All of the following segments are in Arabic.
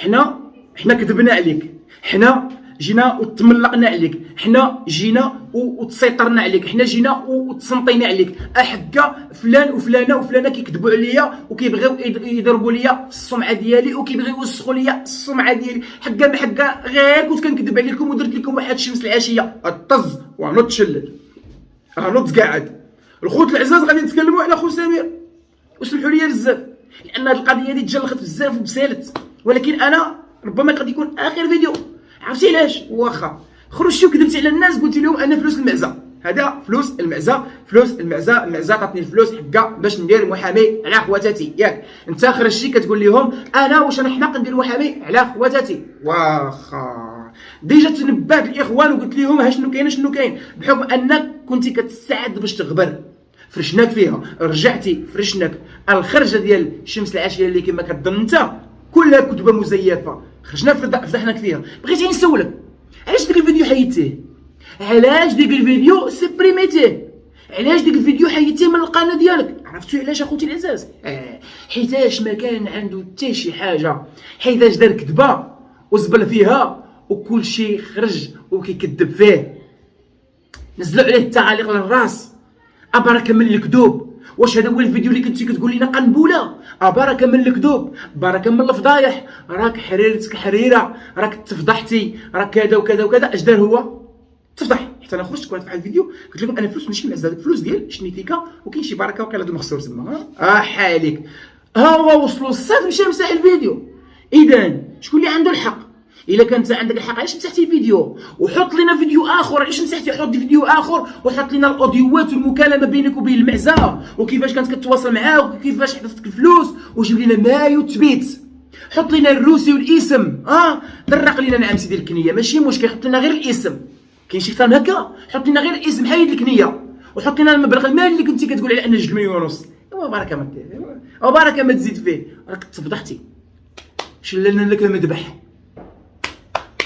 حنا كذبنا عليك، حنا جينا وتملقنا عليك، حنا جينا وتسيطرنا عليك، حنا جينا وتصنطينا عليك. احكا فلان وفلانه وفلانه كيكذبوا عليا وكيبغيو يضربوا ليا في السمعه ديالي وكيبغيو يوسخوا ليا السمعه ديالي. حكا ما حكا غير كنت كنكذب عليكم ودرت لكم واحد الشمس العشيه الطز ونوض تشلل نوض تقعد. الخوت العزاز غادي نتكلموا على خو سمير وسمحوا لي بزاف لان هذه القضيه هذه تجلخت بزاف وبسالت، ولكن انا ربما قد يكون اخر فيديو. عرفتي علاش؟ واخا خرجت وكذبت على الناس قلت لهم انا فلوس المعزه، هذا فلوس المعزه، فلوس المعزه، المعزه عطاتني الفلوس حكا باش ندير محامي على خواتاتي. ياك انت خرجتي كتقول لهم انا واش انا حناق ندير محامي على خواتاتي؟ واخا ديجا تنبهت الاخوان وقلت لهم ها شنو كاين شنو كاين، بحكم انك كنتي كتستعد باش تغبر فرشناك فيها، رجعتي فرشناك. الخرجه ديال شمس العشيه اللي كما كتظن انت كلها كتبه مزيفه، خرجنا فضحناك فيها. بغيتي نسولك علاش ديك الفيديو حيدتيه؟ علاش ديك الفيديو سبريميتيه؟ علاش ديك الفيديو حيدتيه من القناه ديالك؟ عرفتوا علاش اخوتي العزاز؟ حيتاش ما كان عنده حتى شي حاجه، حيتاش دار كذبه وزبل فيها وكل شيء خرج وكيكذب فيه. نزلوا عليه التعاليق للراس ابرك من الكذوب. واش هذا هو الفيديو اللي كنتي كتقول لنا قنبوله؟ بركه من الكذوب، بركه من الفضايح، راك حريرتك حريره، راك تفضحتي، راك كذا وكذا وكذا. اش دار هو؟ تفضح. حتى انا خرجت في واحد الفيديو قلت لكم انا فلوس ماشي معزه، الفلوس ديال شنيتيكا وكاين شي بركه وكاين هذا مخسور تما. حالك ها هو وصلوا الصاد مشى مسح الفيديو. اذا شكون اللي عنده الحق؟ الا كانت عندك الحق علاش مسحتي الفيديو؟ وحط لنا فيديو اخر. علاش مسحتي؟ حط فيديو اخر وحط لنا الاوديوات والمكالمه بينك وبين المعزه وكيفاش كانت كتواصل معاه وكيفاش حدثت الفلوس، وجيب لنا ما يثبت. حط لنا الروسي والاسم. درق لنا نعم سيدي الكنيه ماشي مشكل، حط لنا غير الاسم. كاين شي اكثر من هكا؟ حط لنا غير الاسم حيد الكنيه وحط لنا المبلغ المالي اللي كنتي كتقول على انه 2 مليون ونص. بركه ما دير بركه ما تزيد فيه، راك تفضحتي شللنا لك المذبح،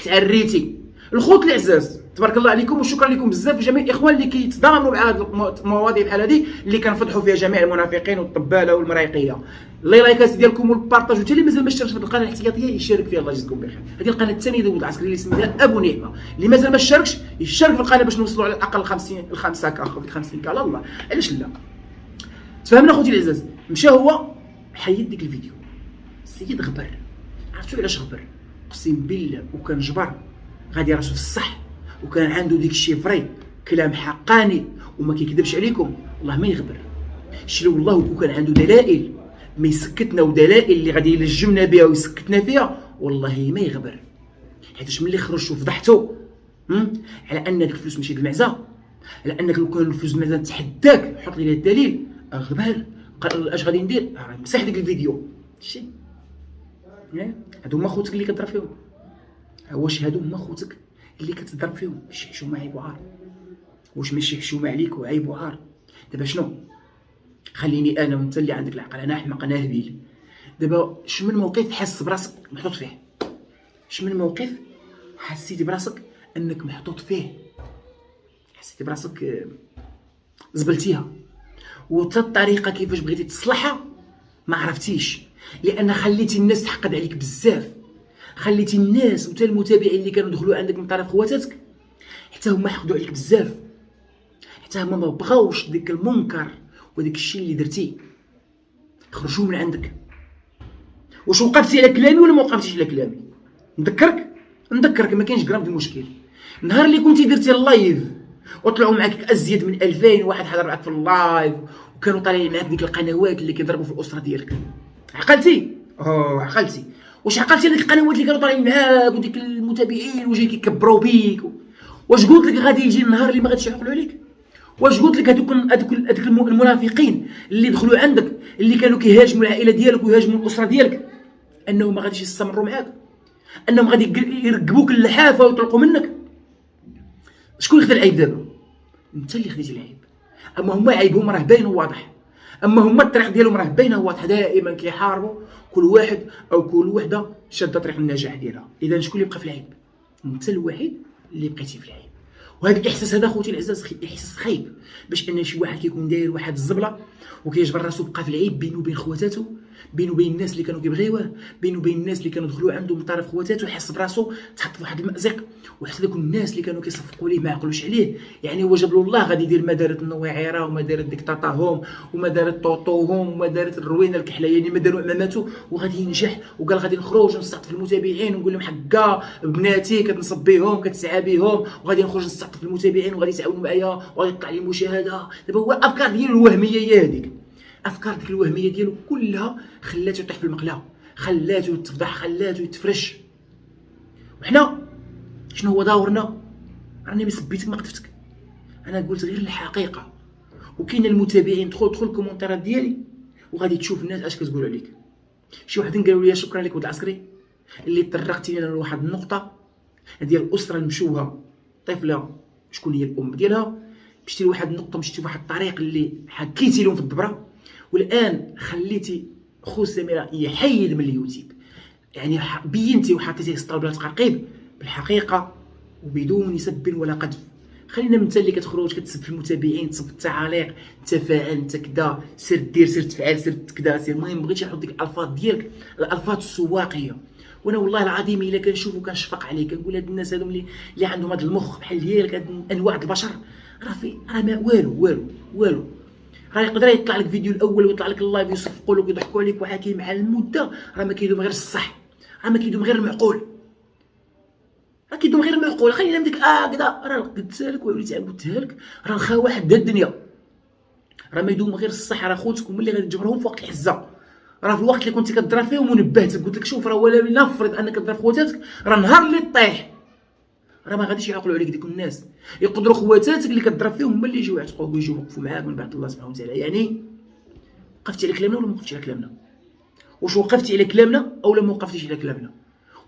تعريتي. الخوت العزاز تبارك الله عليكم وشكرا لكم بزاف جميع الاخوان اللي كيتضامنوا مع هذه المواضيع بحال هذه اللي كنفضحوا فيها جميع المنافقين والطباله والمرايقيه. الله لايكات ديالكم والبارطاج، وحتى اللي مازال ما اشتركش في القناه الاحتياطيه يشارك فيها الله يجزيكم بخير. هذه القناه الثانيه ديال العسكري اللي سميتها ابو نعمه، اللي مازال ما اشتركش يشارك في القناه باش نوصلوا على الاقل 5 اخو 50 على الله. علاش لا؟ تفهمنا اخوتي العزاز؟ مشى هو حيد ديك الفيديو. السيد غبر. عرفتوا علاش غبر؟ اقسم بالله وكان جبر غادي راسو في الصح وكان عنده ديك الشيء فري كلام حقاني وما كيكذبش عليكم والله ما يغبر. شلو والله وكان عنده دلائل ما يسكتنا ودلائل اللي غادي يلجمنا بها ويسكتنا فيها والله ما يغبر. حيتاش ملي خرجت وفضحتو على ان ديك الفلوس ماشي المعزه، على انك لو كان الفلوس المعزه نتحداك حط لي الدليل، غبر. قال اش غادي ندير؟ مسح ديك الفيديو. شتي هادو هما خوتك اللي كتضرب فيهم. واش هادو هما خوتك اللي كتضرب فيهم؟ ماشي حشومه عيب وعار. واش ماشي حشومه عليك وعيب وعار؟ دابا شنو؟ خليني انا وانت اللي عندك العقل، انا احمق انا هبيل. دابا شمن موقف حس براسك محطوط فيه؟ شمن موقف حسيتي براسك انك محطوط فيه؟ حسيتي براسك زبلتيها وتا الطريقه كيفاش بغيتي تصلحها ما عرفتيش، لان خليتي الناس تحقد عليك بزاف، خليتي الناس وتا المتابعين اللي كانوا دخلوا عندك من طرف خواتاتك حتى هما حقدوا عليك بزاف، حتى هما ما بغاوش ديك المنكر وديك الشيء اللي درتي خرجوا من عندك. واش وقفتي على كلامي ولا ما وقفتيش على كلامي؟ نذكرك ما كاينش غرام ديال المشكل. النهار اللي كنتي درتي اللايف وطلعوا معاك ازيد من 2000 واحد حضر معاك في اللايف وكانوا طالعين معاك ديك القنوات اللي كيضربوا في الاسره ديالك، عقلتي؟ عقلتي. واش عقلتي على ديك القنوات اللي كانوا طالعين معاك وديك المتابعين وجاي كيكبروا بيك؟ واش قلت لك غادي يجي النهار اللي ما غاديش يعقلوا عليك؟ واش قلت لك هذوك المنافقين اللي دخلوا عندك اللي كانوا كيهاجموا العائله ديالك ويهاجموا الاسره ديالك انهم ما غاديش يستمروا معاك، انهم غادي يرقبوك اللحافه ويطلقوا منك؟ شكون اللي خدا العيب دابا؟ انت اللي خديتي العيب. اما هما عيبهم راه باين وواضح، اما هما الطريق ديالهم راه باينه وواضحه، دائما كيحاربوا كل واحد او كل وحده شاده طريق النجاح ديالها. اذا شكون اللي بقى في العيب؟ انت الوحيد اللي بقيتي في العيب. وهذا الاحساس هذا خوتي العزاز احساس خايب، باش ان شي واحد كيكون داير واحد الزبله وكيجبر راسو بقى في العيب بينه وبين خواتاتو، بينه وبين الناس اللي كانوا كيبغيوه، بينه وبين الناس اللي كانوا دخلوا عنده من طرف خواتاتو، حس براسو تحط في واحد المأزق. وحتى دوك الناس اللي كانوا كيصفقوا ليه ما عقلوش عليه. يعني هو جاب له الله غادي يدير ما دارت النواعره وما دارت ديكتاتاهم وما دارت طوطوهم وما دارت الروينه الكحلياني، ما داروا اماماته، وغادي ينجح وقال غادي نخرج ونستعطف المتابعين ونقول لهم حكا بناتي كتنصب بهم كتسعى بهم، وغادي نخرج نستعطف المتابعين وغادي يتعاونوا معايا وغادي يطلع لي مشاهده. دابا هو الافكار ديالو الوهميه هي هذيك، افكار ديك الوهميه ديالو كلها خلاته يطيح في المقله، خلاته يتفضح، خلاته يتفرش. وحنا شنو هو دورنا؟ راني ما سبيتك ما قذفتك، انا قلت غير الحقيقه. وكاين المتابعين، دخل الكومونتيرات ديالي وغادي تشوف الناس اش كتقول عليك. شي وحدين قالوا لي شكرا لك ولد العسكري اللي طرقتيني انا لواحد النقطه ديال الاسره المشوهه، طفله شكون هي الام ديالها، مشيتي لواحد النقطه، مشيتي لواحد الطريق اللي حكيتي لهم في الدبره، والان خليتي خو سميره يحيد من اليوتيوب. يعني بينتي وحطيتي سطر بلا تقرقيب بالحقيقه وبدون سب ولا قذف. خلينا من انت اللي كتخرج كتسب في المتابعين، تصب في التعاليق، تفاعل انت كذا، سير دير، سير تفعل، سير كذا، سير. المهم بغيتي نحط ديك الالفاظ ديالك، الالفاظ السواقيه. وانا والله العظيم الا كنشوف وكنشفق عليك، كنقول هاد الناس هادو اللي عندهم هاد المخ بحال ديالك، هاد انواع البشر، راه ما والو. راه يقدر يطلع لك فيديو الاول ويطلع لك اللايف يصفقوا لك ويضحكوا عليك، ولكن مع المده راه ما كيدوم غير الصح، راه ما كيدوم غير المعقول، راه كيدوم غير المعقول. خلينا من ديك كذا، راه قلتها لك وليت قلتها لك، راه الخاوه حدا الدنيا، راه ما يدوم غير الصح. راه خوتك هما اللي غادي تجبرهم في وقت الحزه، راه في الوقت اللي كنتي كضرب فيهم ونبهتك قلت لك شوف راه ولا نفرض انك كضرب خواتاتك، راه نهار اللي طيح راه ما غاديش يعقلوا عليك ديك الناس. يقدروا خواتاتك اللي كضرب فيهم هما اللي يجيو يعتقوك ويجيو يوقفوا معاك من بعد الله سبحانه وتعالى. يعني وقفتي على كلامنا ولا ما وقفتيش على كلامنا؟ واش وقفتي على كلامنا او لا ما وقفتيش على كلامنا؟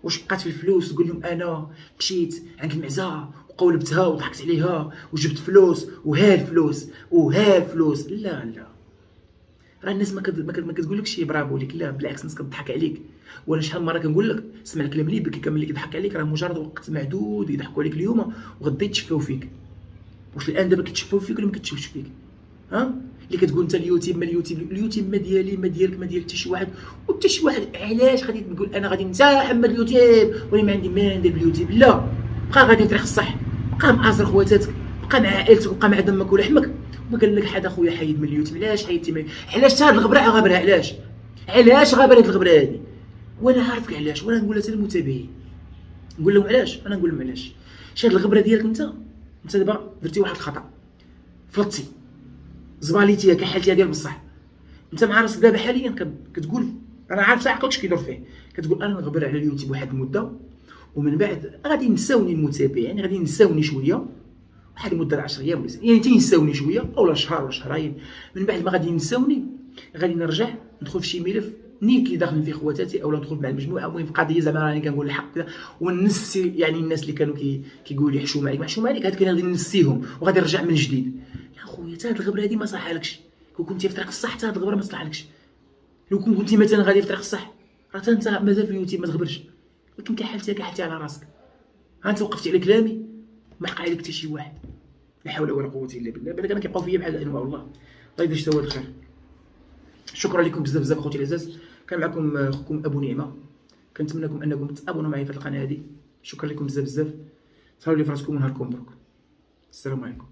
واش بقات في الفلوس تقول لهم انا مشيت عند المعزه وقولبتها وضحكت عليها وجبت فلوس وها الفلوس وها الفلوس؟ لا راه الناس ما كتقولكش برافو ليك، لا بالعكس الناس كتضحك عليك. وانا شحال من مره كنقول لك اسمع الكلام اللي بكي كامل اللي كيضحك عليك راه مجرد وقت معدود يضحكوا عليك اليوم وغدا يتشفاو فيك. واش الان دابا كيتشفاو فيك ولا ما كتشوفش فيك؟ اللي كتقول انت اليوتيوب ما ديالي ما ديالك ما ديال حتى شي واحد وحتى شي واحد. علاش غادي تقول انا غادي نتاحم من اليوتيوب وانا ما عندي ما ندير باليوتيوب؟ لا، بقى غادي في طريق الصح، بقى معاصر خواتاتك، بقى مع عائلتك، بقى مع دمك ولحمك. ما قال لك حد اخويا حيد من اليوتيوب. علاش حيدتي علاش هاد الغبره غابره؟ علاش غابره هاد الغبره هادي؟ وانا عارفك علاش، وانا نقولها حتى للمتابعين، نقول لهم علاش، انا نقول لهم علاش. هاد الغبره ديالك انت دابا درتي واحد الخطا، فلطتي زباليتيها كحلتيها ديال بصح. انت مع راسك دابا حاليا كتقول انا عارف عقلك اش كيدور فيه، كتقول انا نغبر على اليوتيوب واحد المده ومن بعد غادي نساوني المتابعين، يعني غادي نساوني شويه واحد المده 10 ايام ولا يعني تينساوني شويه اولا شهر ولا شهرين. من بعد ما غادي ينساوني غادي نرجع ندخل في شي ملف نيت اللي داخلين فيه خواتاتي اولا ندخل مع المجموعه. المهم في قضيه زعما راني كنقول الحق كذا ونسي يعني الناس اللي كانوا كيقولوا لي حشومه عليك هاد كان غادي نسيهم وغادي نرجع من جديد. يا خويا حتى هاد الغبره هادي ما صحالكش. كون كنتي في طريق الصح حتى هاد الغبره ما صلحلكش. لو كنتي مثلا غادي في طريق الصح راه حتى انت مازال في اليوتيوب ما تغبرش، ولكن كحلتي على راسك. ها انت وقفتي على كلامي ما حقا عليك حتى شي واحد. لا حول ولا قوه الا بالله. بالك انا كيبقاو فيا بحال الانواع. والله الله يدير سواد الخير. شكرا لكم بزاف اخوتي العزاز. كان معكم اخوكم ابو نعمه. كنتمنى لكم انكم تابونوا معايا في القناه هذه. شكرا لكم بزاف. تهلاو لي في راسكم ونهاركم مبروك. السلام عليكم.